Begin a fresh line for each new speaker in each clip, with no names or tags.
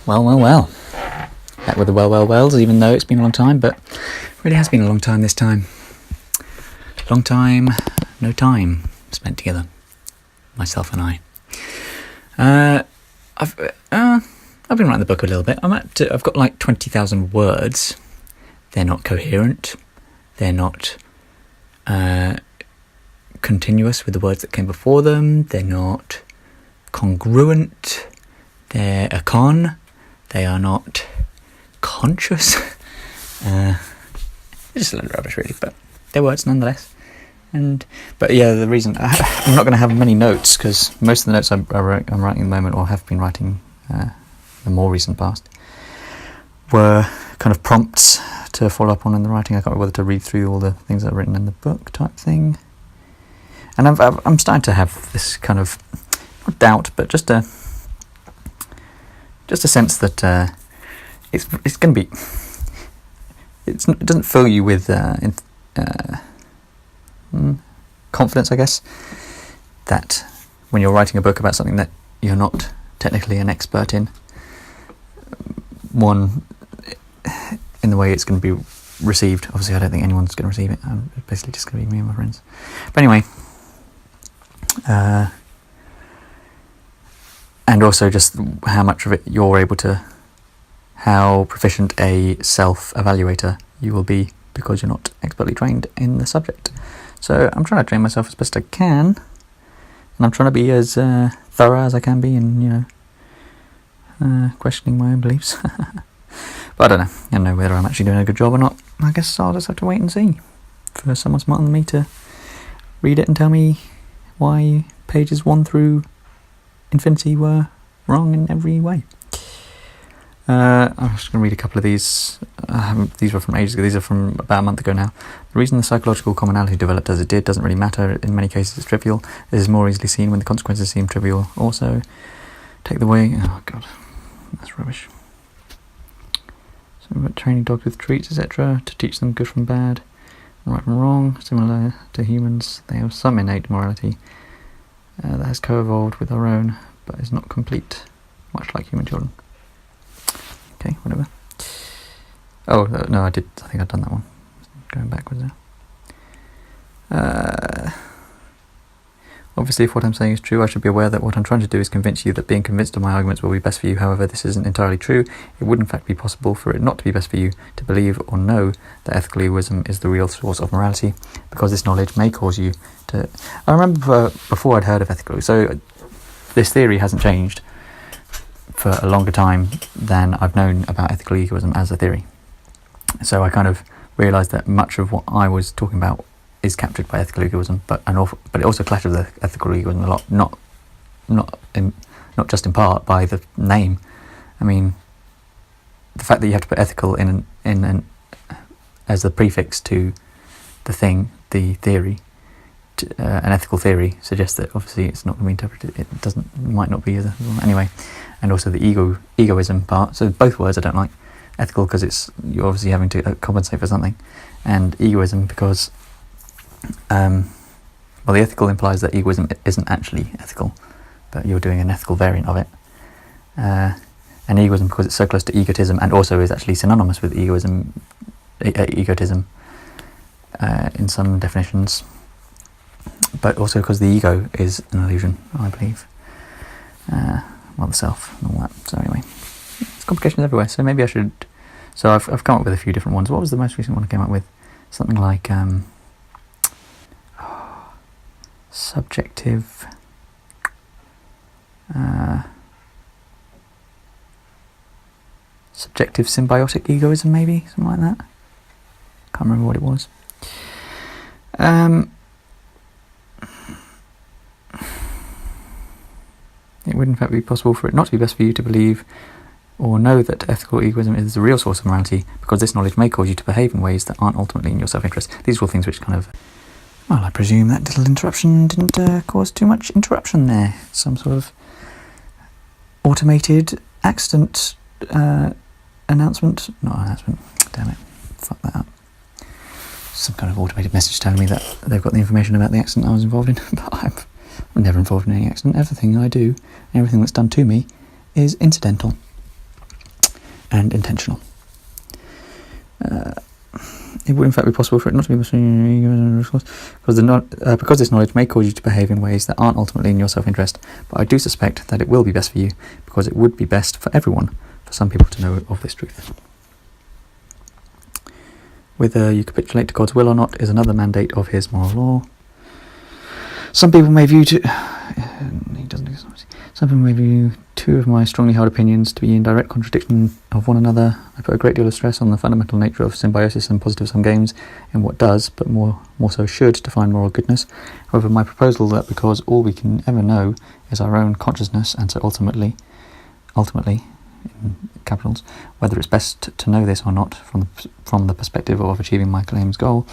Well. Back with the wells, even though it's been a long time, but it really has been a long time this time. Long time, no time spent together, myself and I. I've been writing the book a little bit. I've got like 20,000 words. They're not coherent. They're not continuous with the words that came before them. They're not congruent. They're a con. They are not conscious. Just a little rubbish, really, but they're words nonetheless. But yeah, the reason I'm not going to have many notes, because most of the notes I'm writing at the moment, or have been writing the more recent past, were kind of prompts to follow up on in the writing. I can't remember whether to read through all the things that are written in the book type thing. And I'm starting to have this kind of, not doubt, but just a sense that it's going to be. It doesn't fill you with confidence, I guess, that when you're writing a book about something that you're not technically an expert in, one, in the way it's going to be received. Obviously, I don't think anyone's going to receive it. It's basically just going to be me and my friends. But anyway, and also just how much of it you're able to, how proficient a self-evaluator you will be, because you're not expertly trained in the subject. So I'm trying to train myself as best I can, and I'm trying to be as thorough as I can be in, questioning my own beliefs. But I don't know whether I'm actually doing a good job or not. I guess I'll just have to wait and see for someone smarter than me to read it and tell me why pages 1 through infinity were wrong in every way. I'm just going to read a couple of these. These were from ages ago. These are from about a month ago now. The reason the psychological commonality developed as it did doesn't really matter. In many cases it's trivial. This is more easily seen when the consequences seem trivial. Also, take the way... Oh god, that's rubbish. So we've got training dogs with treats, etc. to teach them good from bad and right from wrong. Similar to humans, they have some innate morality that has co-evolved with our own, but is not complete, much like human children. Okay, whatever. Oh, no, I think I've done that one. Going backwards now. Obviously, if what I'm saying is true, I should be aware that what I'm trying to do is convince you that being convinced of my arguments will be best for you. However, this isn't entirely true. It would in fact be possible for it not to be best for you to believe or know that ethical egoism is the real source of morality, because this knowledge may cause you to... I remember before I'd heard of ethical, so this theory hasn't changed for a longer time than I've known about ethical egoism as a theory. So I kind of realised that much of what I was talking about is captured by ethical egoism, but it also clashes with ethical egoism a lot. Not just in part by the name. I mean, the fact that you have to put ethical in as a prefix to the thing, the theory, an ethical theory suggests that obviously it's not going to be interpreted. It might not be as anyway. And also the egoism part. So both words I don't like. Ethical because you're obviously having to compensate for something, and egoism because the ethical implies that egoism isn't actually ethical, but you're doing an ethical variant of it. And egoism because it's so close to egotism, and also is actually synonymous with egotism in some definitions. But also because the ego is an illusion, I believe. The self and all that. So anyway, there's complications everywhere. So maybe I should... So I've come up with a few different ones. What was the most recent one I came up with? Something like subjective... subjective symbiotic egoism, maybe? Something like that. Can't remember what it was. It would in fact be possible for it not to be best for you to believe or know that ethical egoism is the real source of morality, because this knowledge may cause you to behave in ways that aren't ultimately in your self-interest. These are all things which kind of... Well, I presume that little interruption didn't cause too much interruption there. Some sort of automated accident announcement. Not announcement. Damn it. Fuck that up. Some kind of automated message telling me that they've got the information about the accident I was involved in. But I'm never involved in any accident. Everything I do, everything that's done to me, is incidental. and intentional. It would in fact be possible for it not to be because this knowledge may cause you to behave in ways that aren't ultimately in your self-interest, but I do suspect that it will be best for you because it would be best for everyone for some people to know of this truth. Whether you capitulate to God's will or not is another mandate of his moral law. Some people may view two of my strongly held opinions to be in direct contradiction of one another. I put a great deal of stress on the fundamental nature of symbiosis and positive-sum games in what does, but more so should, define moral goodness. However, my proposal that because all we can ever know is our own consciousness, and so ultimately, in capitals, whether it's best to know this or not from the perspective of achieving my claim's goal,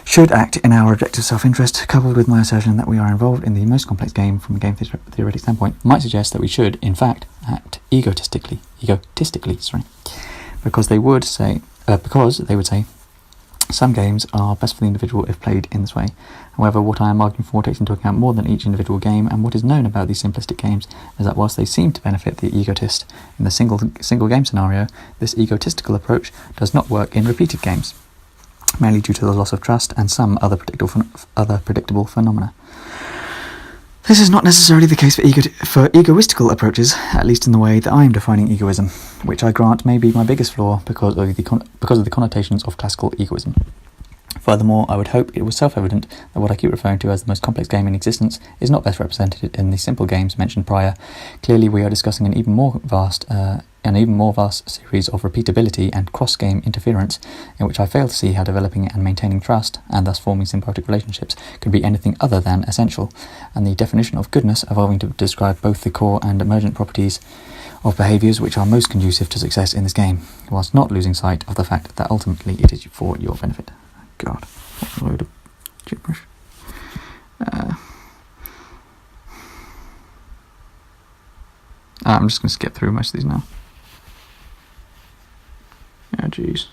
should act in our objective self-interest, coupled with my assertion that we are involved in the most complex game from a game theoretic standpoint, might suggest that we should, in fact, act egotistically, because they would say, some games are best for the individual if played in this way. However, what I am arguing for takes into account more than each individual game, and what is known about these simplistic games is that whilst they seem to benefit the egotist in the single game scenario, this egotistical approach does not work in repeated games, mainly due to the loss of trust and some other predictable phenomena. This is not necessarily the case for egoistical approaches, at least in the way that I am defining egoism, which I grant may be my biggest flaw because of the connotations of classical egoism. Furthermore, I would hope it was self-evident that what I keep referring to as the most complex game in existence is not best represented in the simple games mentioned prior. Clearly, we are discussing an even more vast series of repeatability and cross-game interference, in which I fail to see how developing and maintaining trust, and thus forming symbiotic relationships, could be anything other than essential, and the definition of goodness evolving to describe both the core and emergent properties of behaviours which are most conducive to success in this game, whilst not losing sight of the fact that ultimately it is for your benefit. God, what a load of gibberish. I'm just going to skip through most of these now. Oh, jeez.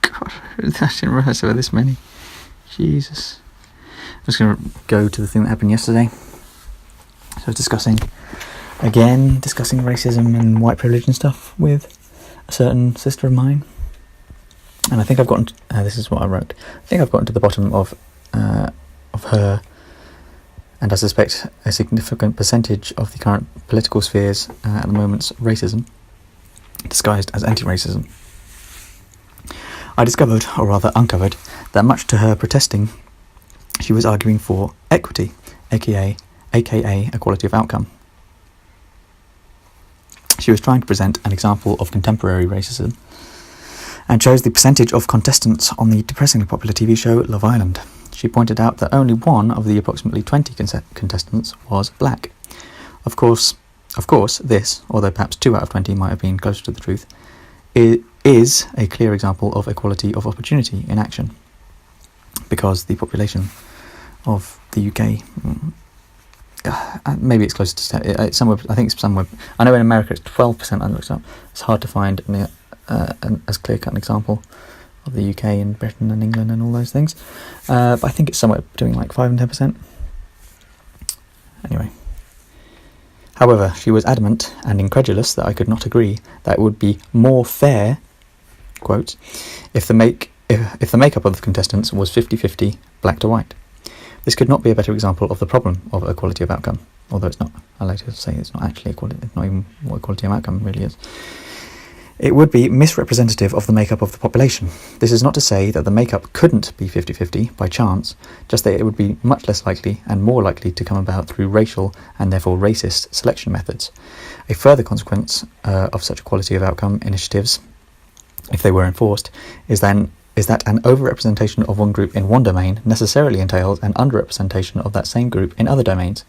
God, I didn't realise there were this many. Jesus. I'm just going to go to the thing that happened yesterday. So I was discussing racism and white privilege and stuff with a certain sister of mine. And I think I've gotten this is what I wrote. I think I've gotten to the bottom of her, and I suspect a significant percentage of the current political spheres at the moment's racism, disguised as anti-racism. I discovered, or rather uncovered, that much to her protesting, she was arguing for equity, aka equality of outcome. She was trying to present an example of contemporary racism, and chose the percentage of contestants on the depressingly popular TV show Love Island. She pointed out that only one of the approximately 20 contestants was black. Of course, this, although perhaps 2 out of 20 might have been closer to the truth, is a clear example of equality of opportunity in action, because the population of the UK, maybe it's closer to it's somewhere. I think it's somewhere. I know in America it's 12%. I looked up. It's hard to find as clear-cut an example of the UK and Britain and England and all those things. But I think it's somewhere between like 5 and 10%. Anyway. However, she was adamant and incredulous that I could not agree that it would be more fair, quotes, if the makeup of the contestants was 50-50 black to white. This could not be a better example of the problem of equality of outcome, although it's not. I like to say it's not actually equality. It's not even what equality of outcome really is. It would be misrepresentative of the makeup of the population. This is not to say that the makeup couldn't be 50-50 by chance, just that it would be much less likely and more likely to come about through racial and therefore racist selection methods. A further consequence of such equality of outcome initiatives, if they were enforced, is that an overrepresentation of one group in one domain necessarily entails an underrepresentation of that same group in other domains,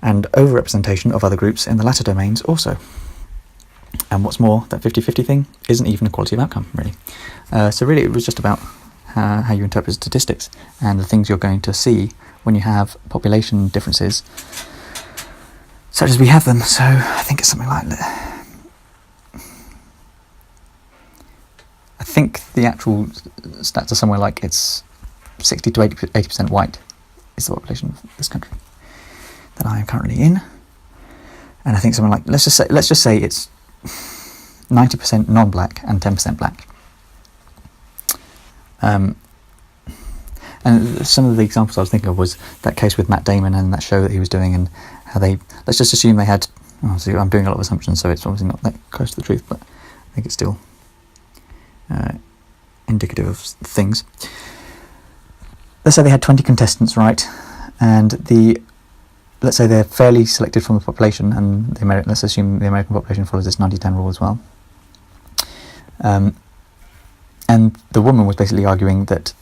and overrepresentation of other groups in the latter domains also. And what's more, that 50-50 thing isn't even equality of outcome, really. So really it was just about how you interpret statistics and the things you're going to see when you have population differences such as we have them. So I think it's something like, I think the actual stats are somewhere like it's 60 to 80% white is the population of this country that I am currently in. And I think something like, let's just say it's 90% non-black and 10% black. And some of the examples I was thinking of was that case with Matt Damon and that show that he was doing, and how let's just assume they had, so I'm doing a lot of assumptions, so it's obviously not that close to the truth, but I think it's still indicative of things. Let's say they had 20 contestants, right, and let's say they're fairly selected from the population, and let's assume the American population follows this 90-10 rule as well. And the woman was basically arguing that,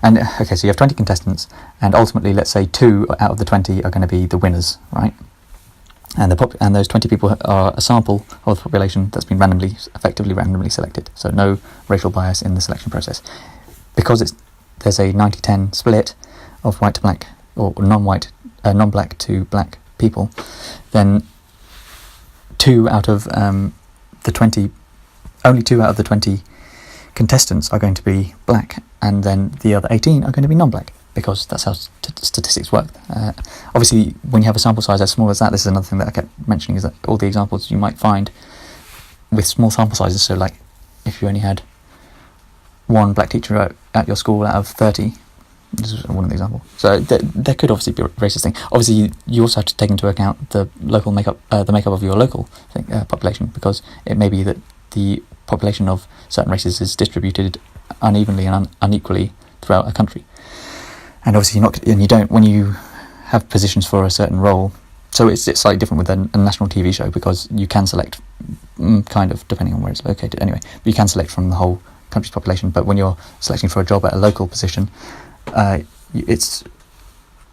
so you have 20 contestants, and ultimately, let's say 2 out of the 20 are going to be the winners, right? And those 20 people are a sample of the population that's been effectively randomly selected. So no racial bias in the selection process. Because there's a 90-10 split of white to black, or non-black to black people, then only 2 out of the 20 contestants are going to be black, and then the other 18 are going to be non-black, because that's how statistics work. Obviously, when you have a sample size as small as that, this is another thing that I kept mentioning, is that all the examples you might find with small sample sizes, so like if you only had one black teacher at your school out of 30, this is one of the examples. So there could obviously be a racist thing. Obviously, you also have to take into account the local makeup of your local population, because it may be that the population of certain races is distributed unevenly and unequally throughout a country. And obviously when you have positions for a certain role, so it's slightly different with a national TV show, because you can select, kind of, depending on where it's located anyway, but you can select from the whole country's population. But when you're selecting for a job at a local position, it's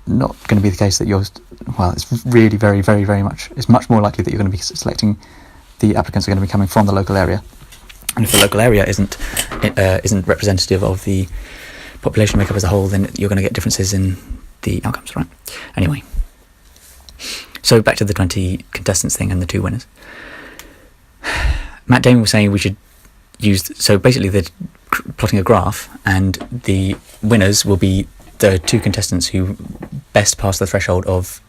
not going to be the case that it's really very, very, very much, it's much more likely that you're going to be selecting, the applicants are going to be coming from the local area. And if the local area isn't representative of the population makeup as a whole, then you're going to get differences in the outcomes, right? Anyway, so back to the 20 contestants thing and the 2 winners. Matt Damon was saying we should so basically they're plotting a graph, and the winners will be the 2 contestants who best pass the threshold of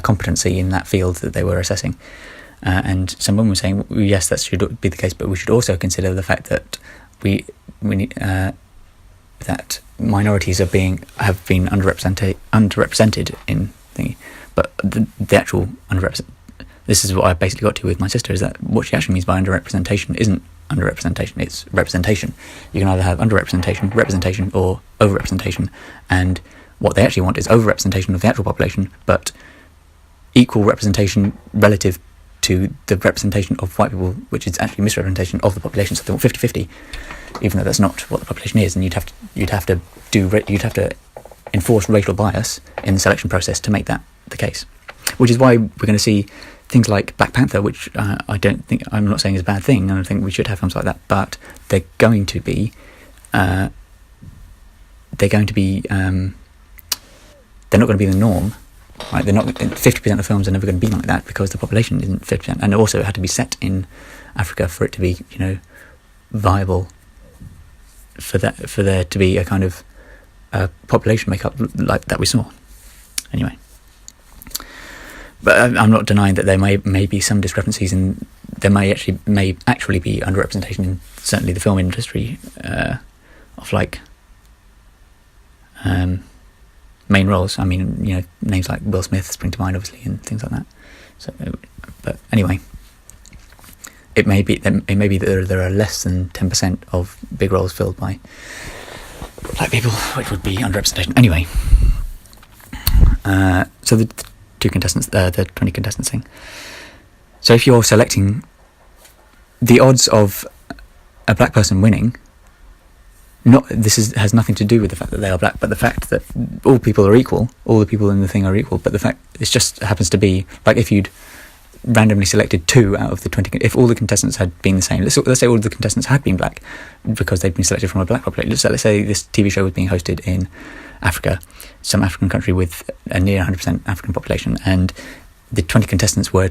competency in that field that they were assessing. And someone was saying, well, yes, that should be the case, but we should also consider the fact that we need that minorities have been underrepresented in thingy. But the actual this is what I basically got to with my sister, is that what she actually means by underrepresentation isn't underrepresentation, it's representation. You can either have underrepresentation, representation, or overrepresentation, and what they actually want is overrepresentation of the actual population, but equal representation relative to the representation of white people, which is actually misrepresentation of the population. So they want 50-50, even though that's not what the population is, and you'd have to enforce racial bias in the selection process to make that the case. Which is why we're going to see things like Black Panther, which I'm not saying is a bad thing, and I think we should have films like that, but they're not going to be the norm. Right, they're not. 50% of films are never going to be like that, because the population isn't 50%, and also it had to be set in Africa for it to be, viable. For there to be a kind of population makeup like that we saw. Anyway, but I'm not denying that there may be some discrepancies, and there may actually be underrepresentation in certainly the film industry of main roles. I mean, names like Will Smith spring to mind, obviously, and things like that. So, but anyway, it may be that there are less than 10% of big roles filled by black people, which would be underrepresentation. Anyway, so the 2 contestants, the 20 contestants thing. So if you're selecting, the odds of a black person winning, has nothing to do with the fact that they are black, but the fact that all people are equal, all the people in the thing are equal, but the fact it just happens to be, like, if you'd randomly selected 2 out of the 20, if all the contestants had been the same, let's say all the contestants had been black because they'd been selected from a black population. Let's say this TV show was being hosted in Africa, some African country with a near 100% African population, and the 20 contestants were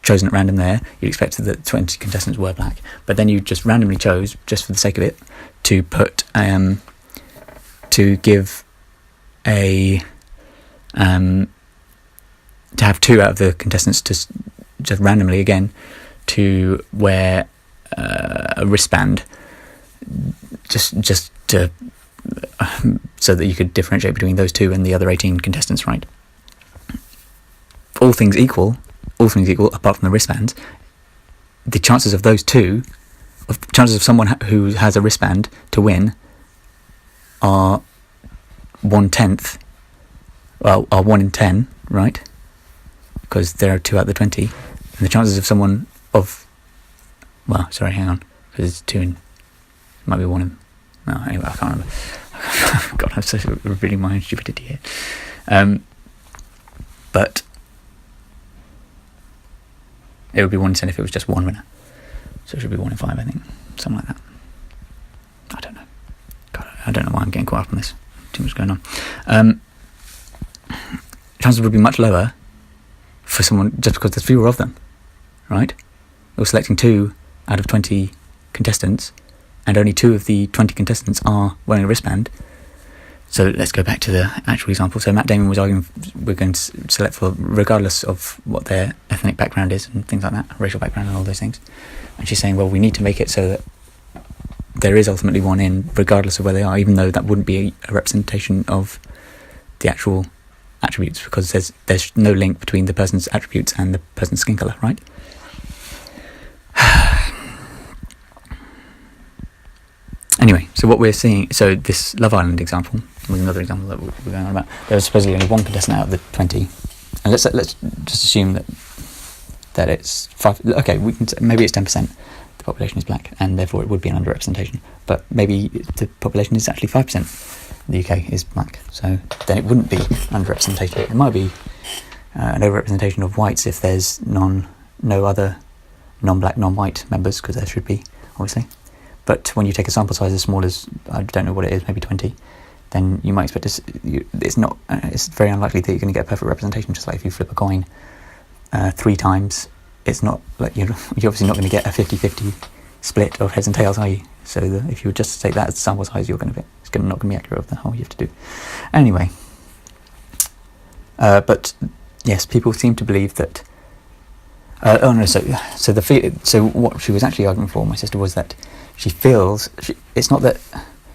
chosen at random there, you'd expect that 20 contestants were black. But then you just randomly chose, just for the sake of it, to put to give a to have 2 out of the contestants to just randomly again to wear a wristband, just to so that you could differentiate between those 2 and the other 18 contestants, right? All things equal, apart from the wristbands, the chances of those 2, chances of someone who has a wristband to win are 1/10. Well, are 1 in 10, right? Because there are 2 out of the 20, and the chances of someone hang on, because it's 2 in, it might be 1 in. No, anyway, I can't remember. God, I'm so revealing my own stupidity here. But it would be 1 in 10 if it was just 1 winner. So it should be 1 in 5, I think, something like that. I don't know. God, I don't know why I'm getting caught up on this. Too much going on. Chances would be much lower for someone just because there's fewer of them, right? You're selecting 2 out of 20 contestants, and only 2 of the 20 contestants are wearing a wristband. So let's go back to the actual example. So Matt Damon was arguing we're going to select for regardless of what their ethnic background is and things like that, racial background and all those things. And she's saying, well, we need to make it so that there is ultimately 1 in, regardless of where they are, even though that wouldn't be a representation of the actual attributes, because there's no link between the person's attributes and the person's skin colour, right? Anyway, so what we're seeing, so this Love Island example was another example that we're going on about. There was supposedly only 1 contestant out of the 20, and let's just assume that it's 5. Okay, we can maybe it's 10%. The population is black, and therefore it would be an underrepresentation. But maybe the population is actually 5%. The UK is black, so then it wouldn't be underrepresentation. It might be an overrepresentation of whites if there's no other non-black, non-white members, because there should be, obviously. But when you take a sample size as small as, I don't know what it is, maybe 20, then you might expect it's very unlikely that you're going to get a perfect representation. Just like if you flip a coin 3 times, it's not like you're obviously not going to get a 50-50 split of heads and tails, are you? So if you would just take that as the sample size, it's not going to be accurate of the whole you have to do. Anyway, but yes, people seem to believe that. So what she was actually arguing for, my sister, was that she feels it's not that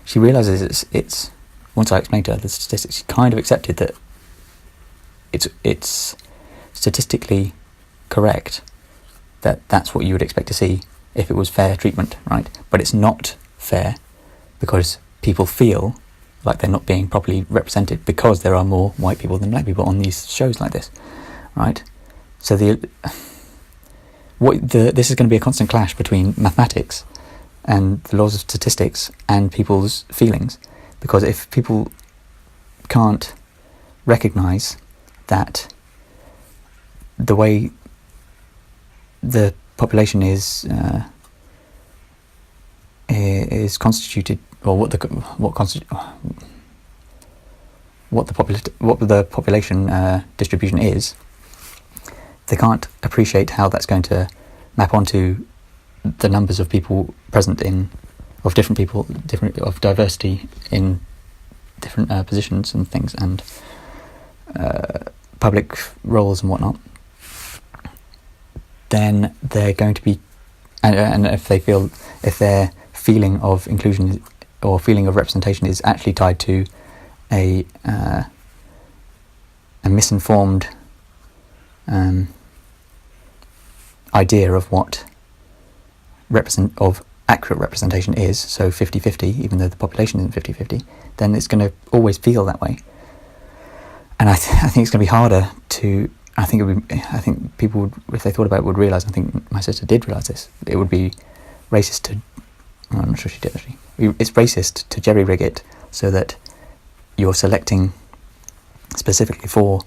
she realizes it's once I explained to her the statistics, she kind of accepted that it's statistically correct that that's what you would expect to see if it was fair treatment, right? But it's not fair because people feel like they're not being properly represented because there are more white people than black people on these shows like this, right? So this is going to be a constant clash between mathematics and the laws of statistics and people's feelings, because if people can't recognise that the way the population is constituted, or what the population distribution is, they can't appreciate how that's going to map onto the numbers of people present of diversity in different positions and things, and public roles and whatnot. Then they're going to be, and if their feeling of inclusion or feeling of representation is actually tied to a misinformed idea of what accurate representation is, so 50-50, even though the population isn't 50-50, then it's going to always feel that way. And I think it's going to be harder to. I think people would, if they thought about it, would realise. I think my sister did realise this. It would be racist to. I'm not sure she did actually. It's racist to jerry-rig it so that you're selecting specifically for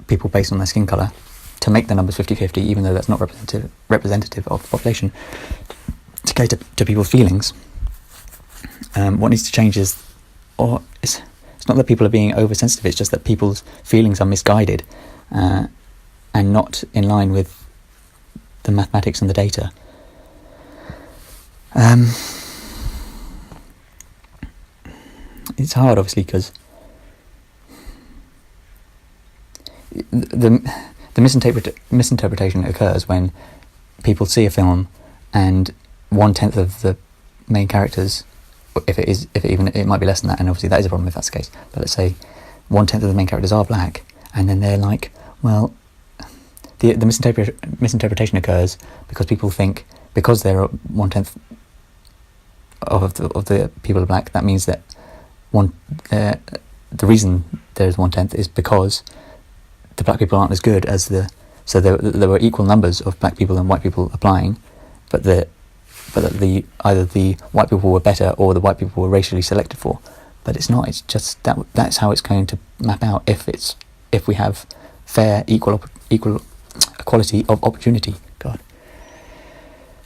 people based on their skin colour to make the numbers 50-50, even though that's not representative of the population, to cater to people's feelings. What needs to change is, or it's not that people are being oversensitive, it's just that people's feelings are misguided, and and not in line with the mathematics and the data. It's hard, obviously, because the misinterpretation occurs when people see a film and 1/10 of the main characters, it might be less than that, and obviously that is a problem if that's the case, but let's say 1/10 of the main characters are black, and then they're like, well, the misinterpretation occurs because people think because they're 1/10 of the people are black, that means that the reason there's 1/10 is because the black people aren't as good as so there were equal numbers of black people and white people applying, but either the white people were better or the white people were racially selected for. But it's not. It's just that's how it's going to map out if we have fair equal equality of opportunity. God,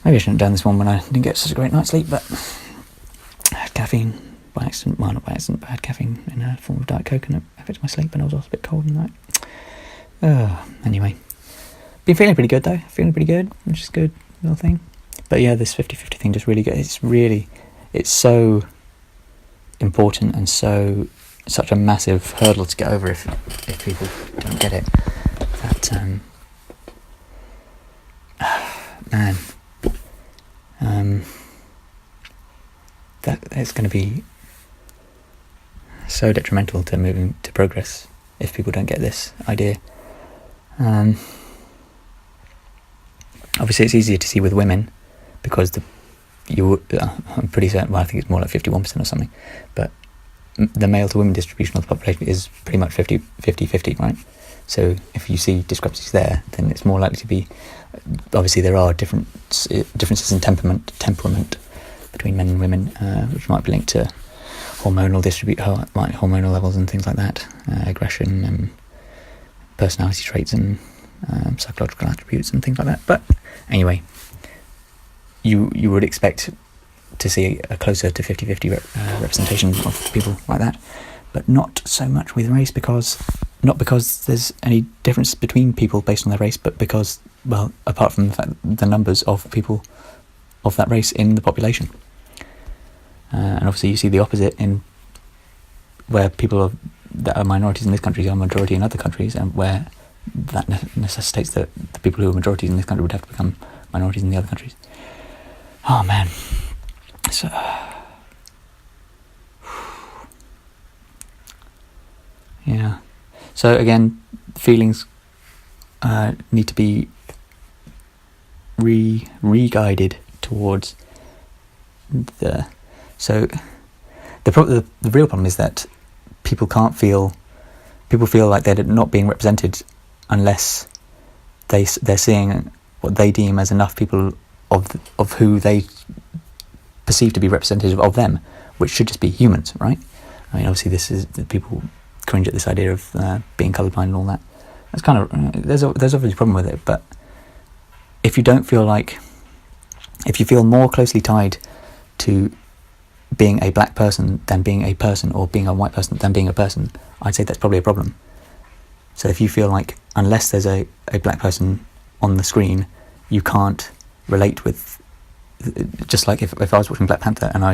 maybe I shouldn't have done this one when I didn't get such a great night's sleep, but I had caffeine by accident. Well, not by accident, but I had caffeine in a form of Diet Coke and it affected my sleep, and I was also a bit cold in the night. Anyway, been feeling pretty good though. Feeling pretty good, which is good little thing. But yeah, this 50-50 thing just really gets. It's so important and such a massive hurdle to get over if people don't get it. That that it's going to be so detrimental to moving to progress if people don't get this idea. Obviously, it's easier to see with women because I'm pretty certain. Well, I think it's more like 51% or something, but the male to women distribution of the population is pretty much 50-50, right? So if you see discrepancies there, then it's more likely to be. Obviously, there are differences in temperament between men and women, which might be linked to hormonal levels and things like that, aggression and personality traits and psychological attributes and things like that. But anyway, you would expect to see a closer to 50-50 representation of people like that, but not so much with race, not because there's any difference between people based on their race, but because, well, apart from the fact the numbers of people of that race in the population. And obviously you see the opposite in where people that are minorities in this country are majority in other countries, and where that necessitates that the people who are majorities in this country would have to become minorities in the other countries. Oh man. So yeah. So again, feelings need to be re-guided towards the. So the real problem is that people feel like they're not being represented unless they're seeing what they deem as enough people of who they perceive to be representative of them, which should just be humans, right? I mean, obviously people cringe at this idea of being colourblind and all that. That's kind of there's obviously a problem with it, but if you feel more closely tied to being a black person than being a person, or being a white person than being a person, I'd say that's probably a problem. So if you feel like unless there's a black person on the screen, you can't relate with, just like if I was watching Black Panther and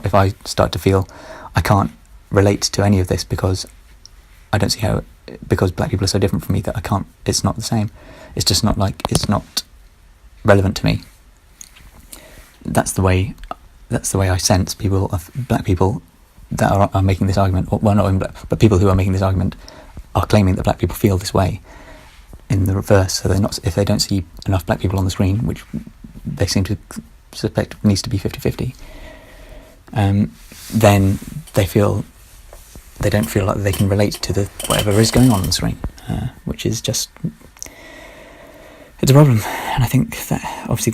if I start to feel I can't relate to any of this because I don't see how, because black people are so different from me that I can't, it's not the same. It's just not it's not relevant to me. That's the way I sense black people that are making this argument, or, well, not even black, but people who are making this argument are claiming that black people feel this way in the reverse. So if they don't see enough black people on the screen, which they seem to suspect needs to be 50-50, then they don't feel like they can relate to whatever is going on the screen, which is just, it's a problem. And I think that obviously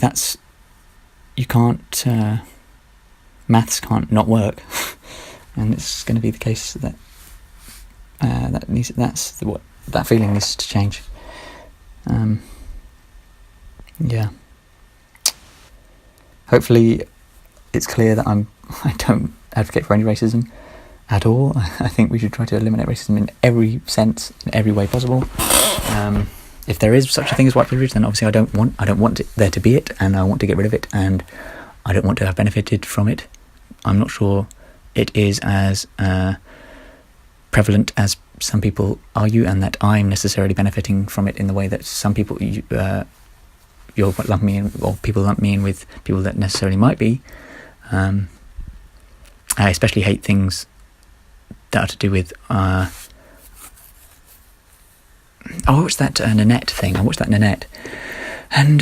you can't, maths can't not work, and it's going to be the case that that feeling needs to change. Yeah. Hopefully, it's clear that I don't advocate for any racism at all. I think we should try to eliminate racism in every sense, in every way possible. If there is such a thing as white privilege, then obviously I don't want there to be it, and I want to get rid of it, and I don't want to have benefited from it. I'm not sure it is as prevalent as some people argue, and that I'm necessarily benefiting from it in the way that some people you'll lump me in, or people lump me in with people that necessarily might be. I especially hate things that are to do with I watched that Nanette thing. I watched that Nanette, and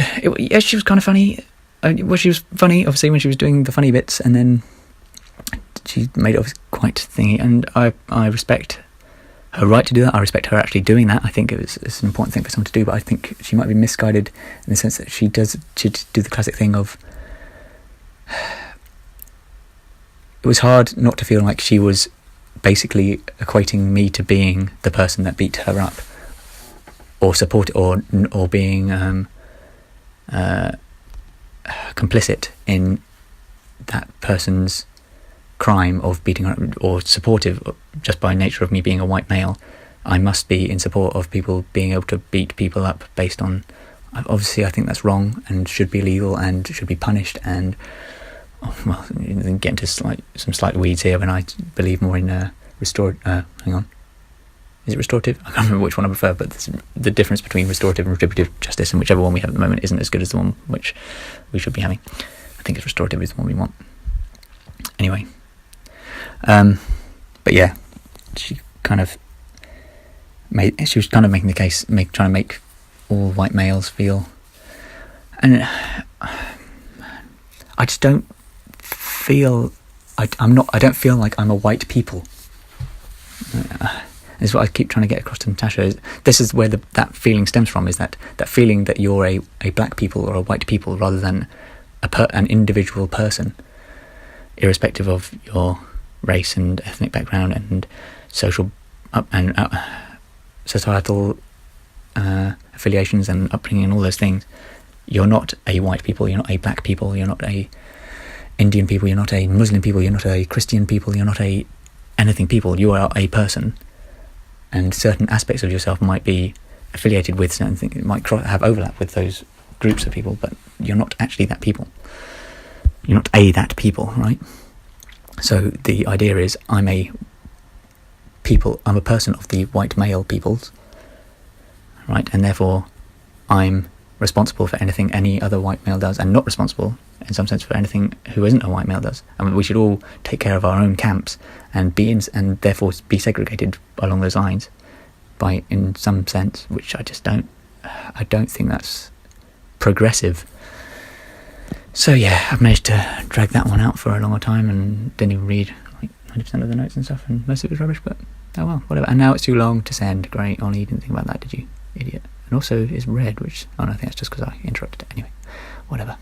she was kind of funny. She was funny, obviously, when she was doing the funny bits, and then she made it quite thingy, and I respect her right to do that. I respect her actually doing that. I think it's an important thing for someone to do, but I think she might be misguided in the sense that she do the classic thing of, it was hard not to feel like she was basically equating me to being the person that beat her up, or support, or being complicit in that person's crime of beating her up, or supportive just by nature of me being a white male. I must be in support of people being able to beat people up based on, obviously I think that's wrong and should be illegal and should be punished, and well, get into some slight weeds here, and I believe more in hang on, is it restorative? I can't remember which one I prefer, but the difference between restorative and retributive justice, and whichever one we have at the moment isn't as good as the one which we should be having. I think it's restorative is the one we want. Anyway, but yeah, she was kind of making the case, trying to make all white males feel, and I just don't feel, I don't feel like I'm a white people. This is what I keep trying to get across to Natasha. This is where that feeling stems from, is that feeling that you're a black people or a white people rather than an individual person, irrespective of your race and ethnic background and social societal affiliations and upbringing and all those things. You're not a white people, you're not a black people, you're not a Indian people, you're not a Muslim people, you're not a Christian people, you're not a anything people. You are a person, and certain aspects of yourself might be affiliated with certain things, it might have overlap with those groups of people, but you're not actually that people. You're not that people, right? So the idea is I'm a person of the white male peoples, right? And therefore I'm responsible for anything any other white male does, and not responsible in some sense for anything who isn't a white male does. I mean, we should all take care of our own camps and and therefore be segregated along those lines in some sense, which I don't think that's progressive. So yeah, I've managed to drag that one out for a longer time and didn't even read like 90% of the notes and stuff, and most of it was rubbish, but oh well, whatever. And now it's too long to send. Great, Ollie, you didn't think about that, did you, idiot? And also it's red, which, oh no, I think that's just because I interrupted it. Anyway, whatever.